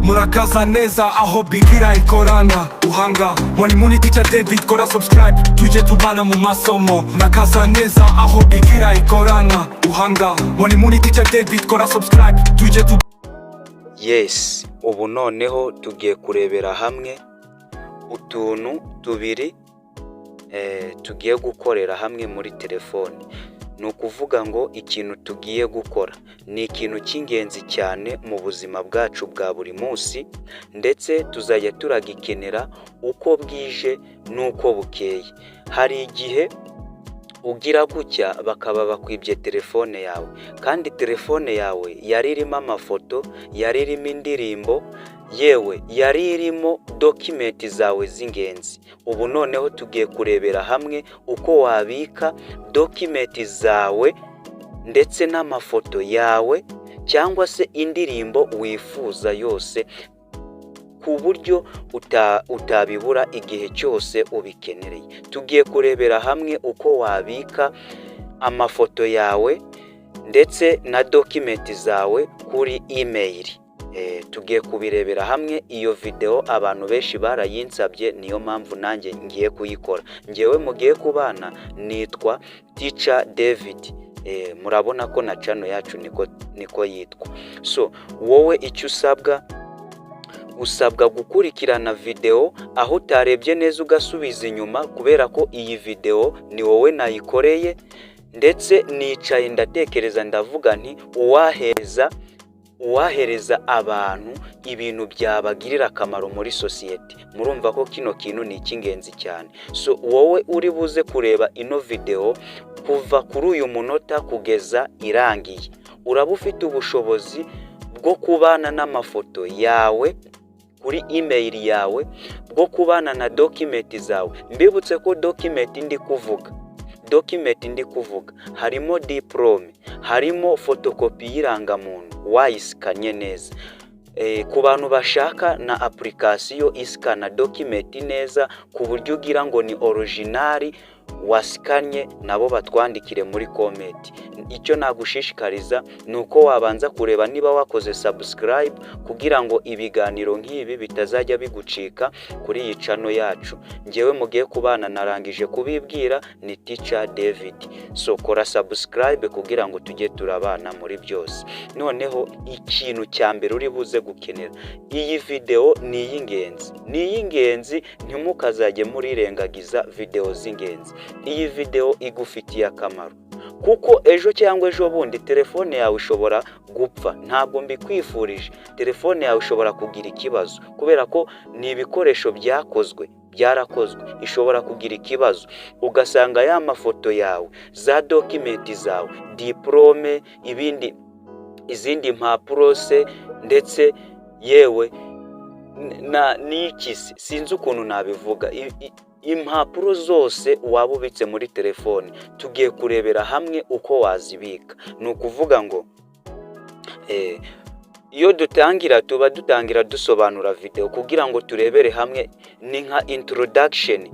Murakaza neza aho bigira ikorana uhanga Mwalimu Teacher David, kora subscribe tuje tubana mu masomo. Murakaza neza aho bigira ikorana uhanga Mwalimu Teacher David, kora subscribe tuje tu. Yes, ubu noneho tugiye kurebera hamwe utuntu tubiri tugiye gukorera hamwe muri telefone. Ni ukuvuga ngo ikintu tugiye gukora ni ikintu cy'ingenzi cyane mu buzima bwacu bwa buri munsi, ndetse tuzajya turagikenera uko bwije n'uko bukeye. Hari igihe ugira gutya bakaba bakwibye telefone yawe, kandi telefone yawe yari irimo amafoto, yari irimo indirimbo, yewe yari irimo dokumenti zawe z'ingenzi. Ubu noneho tugiye kurebera hamwe uko wabika dokumenti zawe ndetse n'amafoto yawe cyangwa se indirimbo wifuza yose, ku buryo utabibura igihe cyose ubikenereye. Tugiye kurebera hamwe uko wabika amafoto yawe ndetse na dokumenti zawe kuri email. Tugiye kubirebera hamwe. Iyo video abantu benshi barayinsabye, niyo mpamvu nanjye ngiye kuyikora. Ngewe mugiye kubana nitwa Teacher David. Murabona ko na channel yacu niko yitwa. So wowe icyo usabwa gukurikirana video, aho utarebye neza ugasubiza inyuma, kubera ko iyi video ni wowe nayikoreye, ndetse nicaye ndatekereza ndavuga nti uwahereza abantu ibintu byabagirira akamaro muri society. Murumva ko kino kintu ni icy'ingenzi cyane. So wowe uri buze kureba ino video kuva kuri uyu munota kugeza irangiye, uraba ufite ubushobozi bwo kubana n'amafoto yawe kuri email yawe, bwo kubana na dokumenti zawe. Mbibutse ko dokumenti ndi kuvuga harimo diplome, harimo fotokopi y'irangamuntu wayisikanye neza. Ku bantu bashaka na application isikana dokumenti neza ku buryo ugira ngo ni original wasikanye, nabo batwandikire muri comment. Icyo nagushishikariza ni uko wabanza kureba niba wakoze subscribe, kugira ngo ibiganiro nk'ibi bitazajya bigucika kuri iyi channel yacu. Ngewe mugiye kubana narangije kubibwira ni Teacher David. So kora subscribe kugira ngo tujye turabana muri byose. Noneho ikintu cya mbere uri buze gukenera, iyi video ni iy'ingenzi, ntimukazajye murirengagiza video z'ingenzi. Iyi video igufitiye akamaro, kuko ejo cyangwa ejo bundi telefone yawe ishobora gupfa. Ntabwo mbikwifurije. Telefone yawe ishobora kugira ikibazo, kubera ko ni ibikoresho byarakozwe, ishobora kugira ikibazo, ugasanga ya mafoto yawe, za dokumenti zawe, diplome, izindi mpapuro se, ndetse yewe n'ikisi, sinzi ukuntu nabivuga, impapuro zose waba ubitse muri telefone. Tugiye kurebera hamwe uko wazibika. Ni ukuvuga ngo iyo dutangira dusobanura video kugira ngo turebere hamwe, ni nka introduction,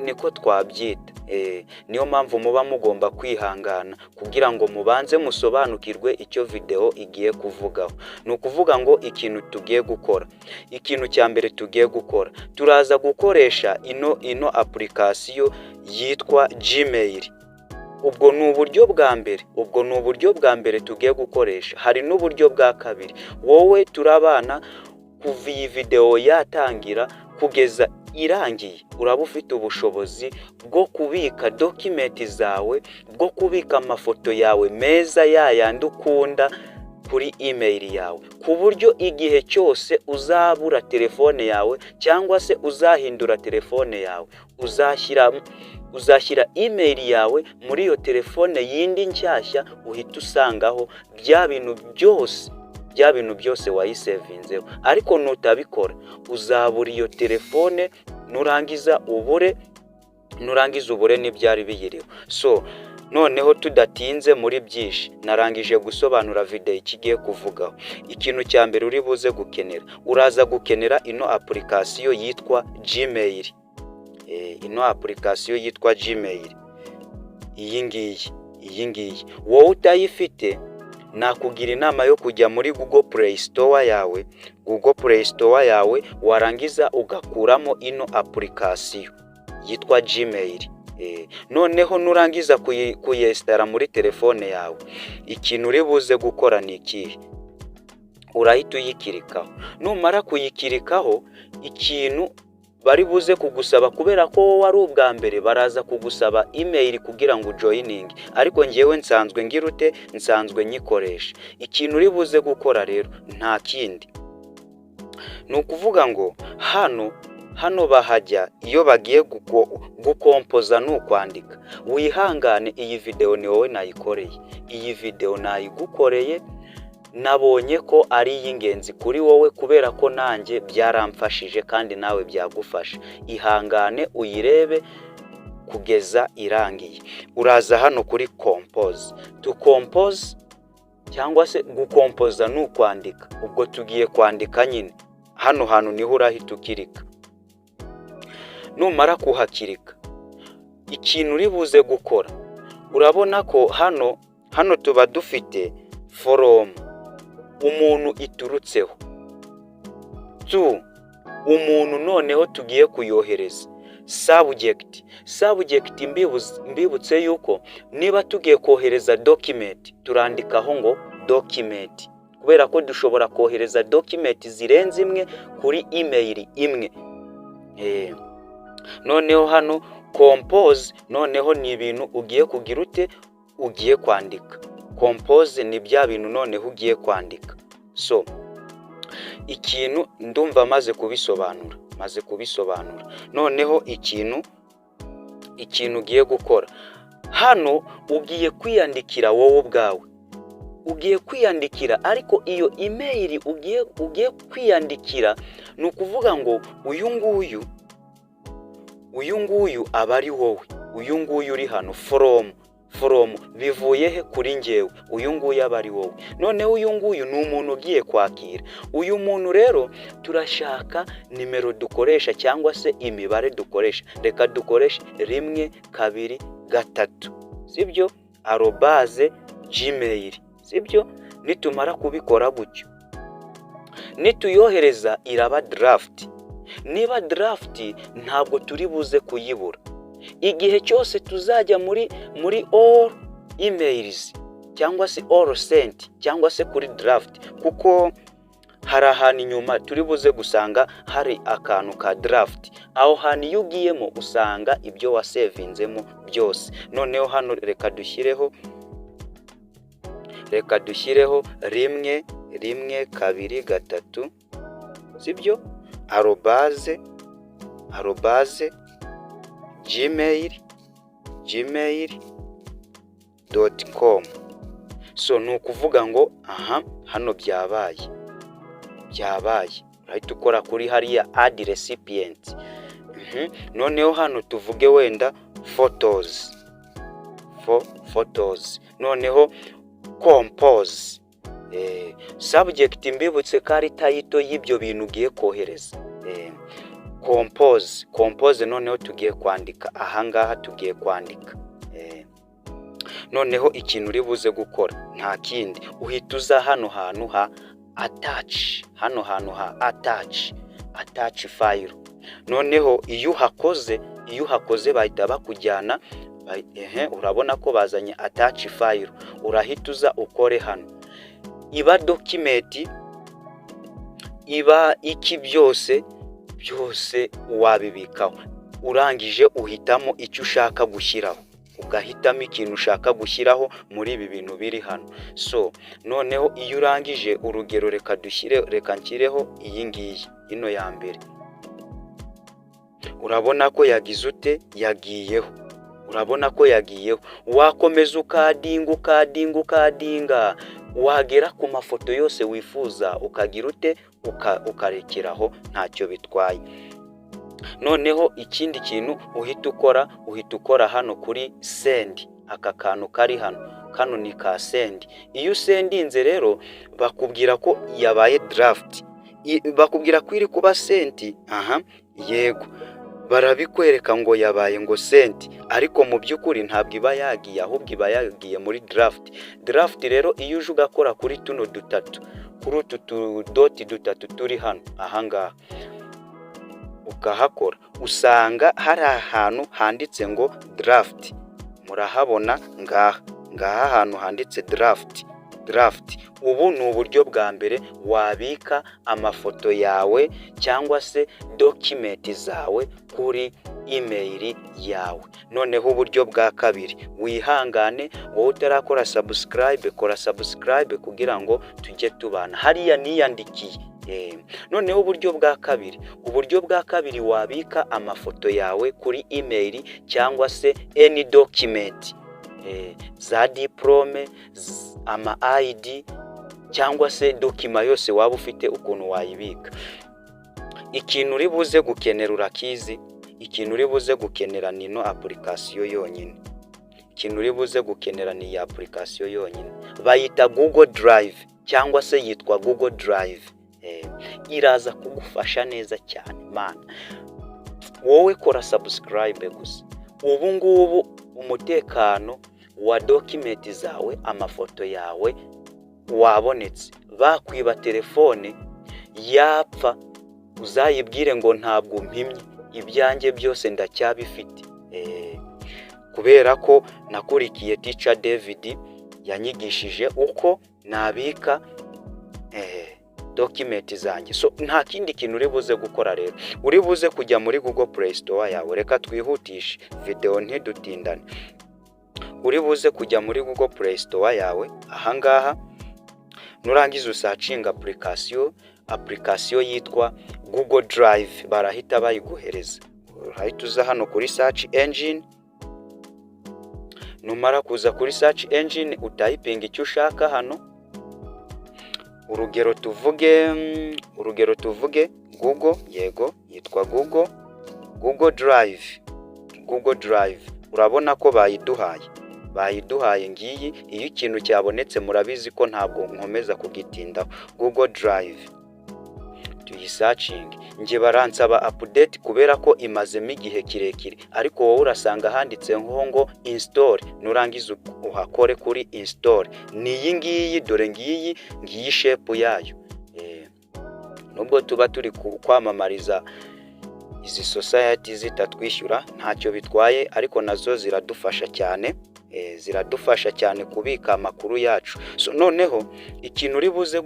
niko twabyita. Niyo mpamvu muba mugomba kwihangana kugira ngo mubanze musobanukirwe icyo video igiye kuvugaho. Ni ukuvuga ngo ikintu cya mbere tugiye gukora, turaza gukoresha ino application yitwa Gmail. Ubwo ni uburyo bwa mbere tugiye gukoresha. Hari n'uburyo bwa kabiri. Wowe turabana kuva iyi video yatangira kugeza irangiye, uraba ufite ubushobozi bwo kubika dokumenti zawe, bwo kubika amafoto yawe meza yayandi ukunda kuri email yawe, ku buryo igihe cyose uzabura telefone yawe cyangwa se uzahindura telefone yawe, uzashyira email yawe muri iyo telefone yindi nshyashya, uhita usangaho bya bintu byose wayisevinzeho. Ariko nutabikora uzabura iyo telefone, nurangiza ubure n'ibyari biyiriho. So noneho tudatinze muri byinshi, narangije gusobanura video ikigiye kuvugaho. Ikintu cya mbere uri buze gukenera, uraza gukenera ino application yitwa Gmail. Iyi ngiyi wowe utayifite nakugira inama yo kujya muri Google Play Store yawe warangiza ugakuramo ino application yitwa Gmail. Noneho nurangiza kuyestara muri telefone yawe, ikintu uri buze gukora ni ikihe? Urahita uyikirikaho. Numara kuyikirikaho, ikintu bari buze kugusaba, kubera ko wari ubwa mbere, baraza kugusaba email kugira ngo joining, ariko ngewe nsanzwe nyikoresha. Ikintu uri buze gukora rero nta kindi, ni ukuvuga ngo hano bahajya iyo bagiye gukompoza n'ukwandika. Wihangane, iyi video ni wowe nayikoreye, iyi video nayigukoreye, nabonye ko ari y'ingenzi kuri wowe kubera ko nanjye byaramfashije kandi nawe byagufasha. Ihangane uyirebe kugeza irangiye. Uraza hano kuri compose, to compose cyangwa se gukompoza n'ukwandika. Ubwo tugiye kwandika nyine, hano hantu niho urahita ukirika. Numara kuhakirika, ikintu uri buze gukora, urabona ko hano tuba dufite from umuntu iturutseho tu umuntu, noneho tugiye kuyohereza subject. Mbibutse yuko niba tugiye kohereza document turandikaho ngo document, kubera ko dushobora kohereza document zirenze imwe kuri email imwe. Noneho hano compose, noneho ni ibintu ugiye kugira ute, ugiye kwandika. Compose ni bya bintu noneho ugiye kwandika. So ikintu ndumva maze kubisobanura. Noneho ikintu ugiye gukora hano, ugiye kwiyandikira wowe ubwawe. Ugiye kwiyandikira, ariko iyo email ugiye kwiyandikira, ni ukuvuga ngo uyu nguyu aba ari wowe. Uyu nguyu uri hano from bivuye he? Kuri njyewe. Uyu nguyu aba ari wowe. Noneho uyu nguyu ni umuntu ugiye kwakira. Uyu muntu rero turashaka nimero dukoresha cyangwa se imibare dukoresha. Reka dukoreshe 1 2 3, sibyo? @gmail, sibyo? Nitumara kubikora gutyo, nituyohereza iraba draft. Niba draft ntabwo turi buze kuyibura. Igihe cyose tuzajya muri all emails cyangwa se all sent cyangwa se kuri draft, kuko hari ahantu inyuma turi buze gusanga hari akantu ka draft. Aho hantu iyo ugiyemo usanga ibyo wasevinzemo byose. Noneho hano reka dushyireho 1 2 3, sibyo? gmail.com. So ni ukuvuga ngo hano byabaye. Urahita ukora kuri hariya add recipient. Noneho hano tuvuge wenda photos. Noneho compose. Subject mbibutse kari title y'ibyo bintu ugiye kohereza. Compose noneho tugiye kwandika. Ahangaha tugiye kwandika. Noneho ikintu uri buze gukora nta kindi, uhita uza hano hantu ha attach. Attach file. Noneho iyo uhakoze bahita bakujyana. Urabona ko bazanye attach file. Urahita uza ukore hano. Iba document, iba iki, byose wabibikaho. Urangije uhitamo icyo ushaka gushyiraho, ugahitamo ikintu ushaka gushyiraho muri ibi bintu biri hano. So noneho iyo urangije, urugero reka nshyireho iyi ngiyi, ino ya mbere. Urabona ko yagiyeho. Wakomeza ukadinga, wagera ku mafoto yose wifuza ukagira ukarekeraho, ntacyo bitwaye. Noneho ikindi kintu uhita ukora hano kuri send. Aka kantu kari hano ni ka send. Iyo usendinze rero bakubwira ko yabaye draft, bakubwira ko iri kuba sent. Yego, barabikwereka ngo yabaye ngo senti, ariko mu by'ukuri ntabwo iba yagiye, ahubwo iba yagiye muri draft rero iyo uje ugakora kuri tuno dutatu, kuri utu tudoti dutatu turi hano ahangaha ukahakora, usanga hari ahantu handitse ngo draft. Murahabona ngaha ahantu handitse draft. Ubu ni uburyo bwa mbere wabika amafoto yawe cyangwa se document zawe kuri email yawe. Noneho uburyo bwa kabiri, wihangane wowe utarakora subscribe, kora subscribe kugira ngo tujye tubana. Hariya niyandikiye. Noneho uburyo bwa kabiri wabika amafoto yawe kuri email cyangwa se any document, za diplome, ama ID cyangwa se dokima yose waba ufite ukuntu wayibika. Ikintu uri buze gukenera urakizi, ikintu uri buze gukenera ni no application yonyine. Ikintu uri buze gukenera ni application yonyine, bayita Google Drive cyangwa se yitwa Google Drive. Iraza kugufasha neza cyane man. Wowe kora subscribe gusa. Ubu ngubu umutekano wa document zawe, amafoto yawe wabonetse. Bakwiba telefone yapfa uzayibwire ngo ntabwo mpimye, ibyanjye byose ndacyabifite. Kubera ko nakurikiye Teacher David yanyigishije uko nabika document zanjye. So nta kindi kintu uri buze gukora rero, uri buze kujya muri Google Play Store yawe. Reka twihutishe video ntidutindane. Uri buze kujya muri Google Play Store yawe, ahangaha nurangiza usearching application yitwa Google Drive, barahita bayiguhereza. Urahita uza hano kuri search engine, numara kuza kuri search engine utayipinga icyo ushaka hano. Urugero tuvuge Google, yego yitwa Google Drive. Urabona ko bayiduhaye ngiyi. Iyo ikintu cyabonetse murabizi ko ntabwo nkomeza kugitindaho. Google Drive tuyisearching, nje baransaba update kubera ko imazemo igihe kirekire, ariko wowe urasanga handitse ngo install. Nurangiza uhakore kuri install. Ni iyi ngiyi, dore ngiyi shape yayo. Nubwo tuba turi kwamamariza izi society zitatwishyura ntacyo bitwaye, ariko nazo ziradufasha cyane kubika amakuru yacu. So noneho ikintu uri buze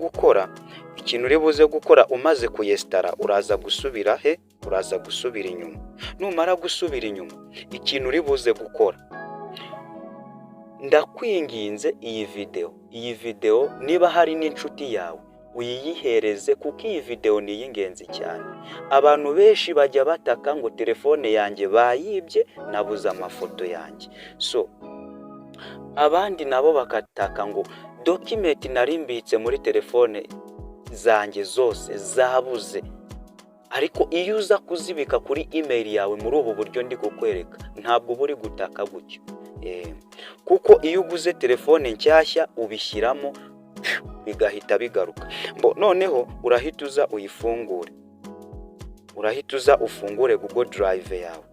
gukora umaze kuyestara, uraza gusubira inyuma. Numara gusubira inyuma, ikintu uri buze gukora, ndakwinginze iyi video niba hari n'inshuti yawe uyiyihereze, kuko iyi video ni y'ingenzi cyane. Abantu benshi bajya bataka ngo telefone yanjye bayibye, nabuze amafoto yanjye. So abandi nabo bakataka ngo document narimbitse muri telefone zanjye zose zabuze. Ariko iyo uza kuzibika kuri email yawe muri ubu buryo ndi kukwereka, ntabwo buri gutaka gutyo. Kuko iyo uguze telefone nshyashya ubishyiramo bigahita bigaruka. Noneho urahita uza uyifungure, ufungure Google Drive yawe.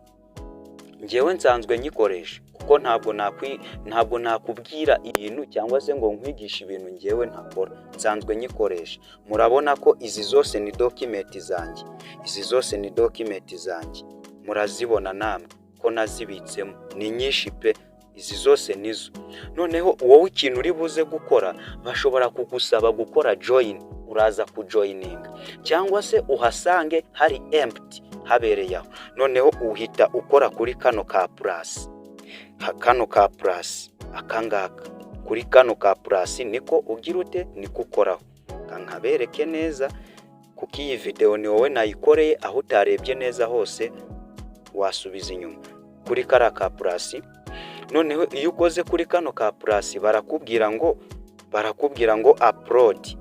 Ngewe nsanzwe nyikoresha kuko ntabwo nakubwira ibintu cyangwa se ngo nkwigishe ibintu ngewe ntakora. Nsanzwe nyikoresha. Murabona ko izi zose ni document zanjye. Murazibona namwe ko nazibitsemo, ni nyinshi pe. Izi zose nizo. Noneho wowe ikintu uri buze gukora, bashobora kugusaba gukora join, uraza kujoininga, cyangwa se uhasange hari empty habereye aho. Noneho uhita ukora kuri kano ka plus akangaka. Kuri kano ka plus niko ugira ute, niko ukoraho. Kankabereke neza kuko iyi video ni wowe nayikoreye, aho utarebye neza hose wasubiza inyuma. Kuri kara ka plus, noneho iyo ukoze kuri kano ka plus barakubwira ngo upload.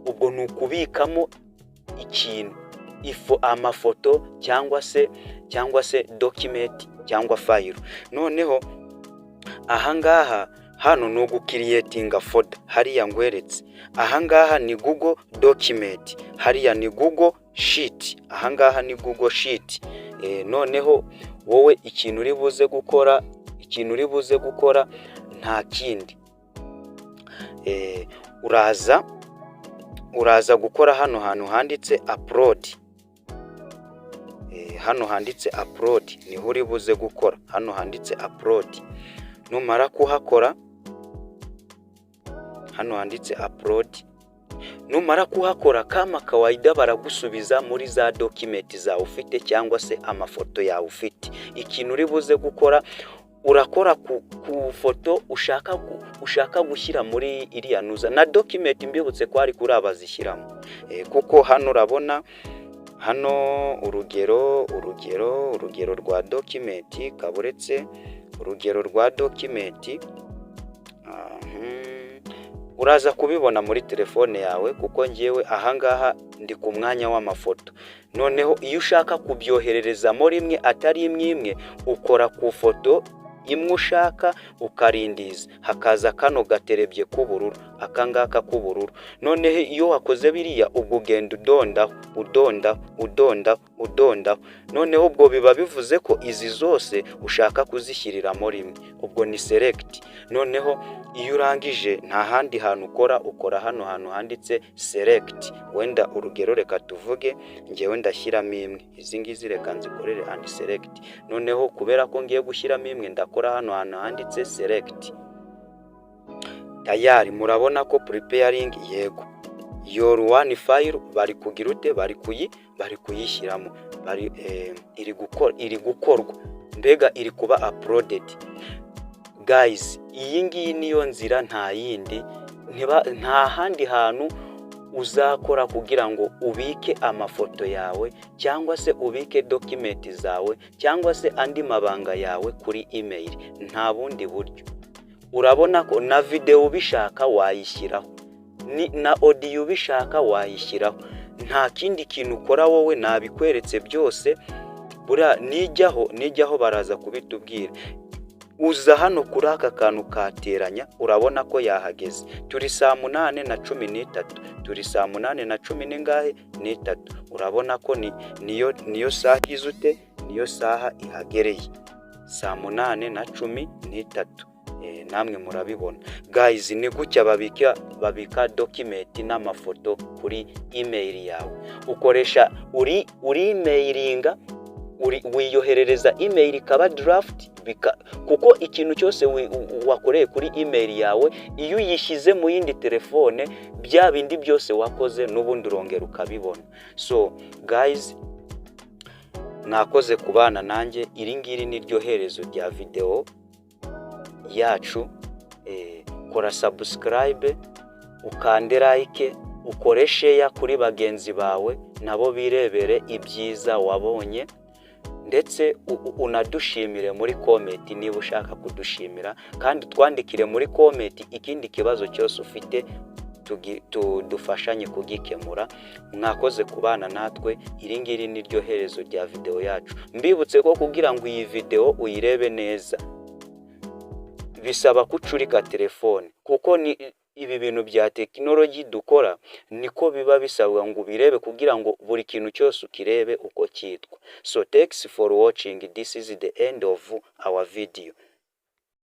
Ubwo ni ukubikamo ikintu, amafoto cyangwa se document cyangwa file. Noneho ahangaha hano ni ugucreatinga folder. Hariya ngweretse, ahangaha ni Google Document, hariya ni Google Sheet, ahangaha ni Google Sheet. noneho wowe ikintu uri buze gukora nta kindi, uraza gukora hano hantu handitse upload. Hano handitse upload niho uri buze gukora, hano handitse upload. Numara kuhakora, hano handitse upload, numara kuhakora kama kawaida baragusubiza muri za document zawe ufite cyangwa se amafoto yawe ufite. Ikintu uri buze gukora, urakora ku foto ushaka gushyira muri iriya nuza na document mbibutse ko ari kuri abazishyiramo, kuko hano urabona hano urugero rwa document kaburetse, urugero rwa document uraza kubibona muri telefone yawe, kuko ngewe ahangaha ndi ku mwanya w'amafoto. Noneho iyo ushaka kubyohererezamo rimwe atari imwe, ukora ku foto imwe ushaka ukarindiza, hakaza kano gaterebye k'ubururu, akangaka k'ubururu. Noneho iyo wakoze biriya ubwo ugenda udonda, noneho ubwo biba bivuze ko izi zose ushaka kuzishyiriramo rimwe, ubwo ni select. Noneho iyo urangije nta handi hantu ukora hano hantu handitse select. Wenda urugero reka tuvuge ngewe ndashyiramo imwe, izi ngizi reka nzikorere and select. Noneho kubera ko ngiye gushyiramo imwe ndakora hano hantu handitse select. Tayari murabona ko preparing, yego your one file bari kugira ute, bari kuyishyiramo, iri gukorwa, mbega iri kuba uploaded. Guys, iyi ngiyi niyo nzira, nta yindi, nta handi hantu uzakora kugira ngo ubike amafoto yawe cyangwa se ubike document zawe cyangwa se andi mabanga yawe kuri email. Nta bundi buryo. Urabona ko na video ubishaka wayishyiraho, na audio ubishaka wayishyiraho, nta kindi kintu ukora wowe, nabikweretse byose. Bura nijyaho baraza kubitubwira. Uza hano kuri aka kantu kateranya, urabona ko yahageze. Turi saa 8:13, turi saa 8:13. Urabona ko niyo saha izute, niyo saha ihagereye, saa 8:13. Namwe murabibona. Guys, ni gutya babika document n'amafoto kuri email yawe. Ukoresha uri emailinga, wiyoherereza email ikaba draft, kuko ikintu cyose wakoreye kuri email yawe iyo uyishyize mu yindi telefone, bya bindi byose wakoze n'ubundi urongera ukabibona. So guys, mwakoze kubana nanjye. Iri ngiri ni ryo herezo rya video yacu. Kora subscribe, ukande like, ukore share kuri bagenzi bawe nabo birebere ibyiza wabonye, ndetse unadushimire muri comment niba ushaka kudushimira, kandi twandikire muri comment ikindi kibazo cyose ufite dufashanye kugikemura. Mwakoze kubana natwe. Iri ngiri ni ryo herezo rya video yacu. Mbibutse ko kugira ngo iyi video uyirebe neza bisaba kucurika telefone, kuko ni ibi bintu bya technology dukora niko biba bisabwa ngo birebe kugira ngo buri kintu cyose ukirebe uko cyitwa. So thanks for watching. This is the end of our video.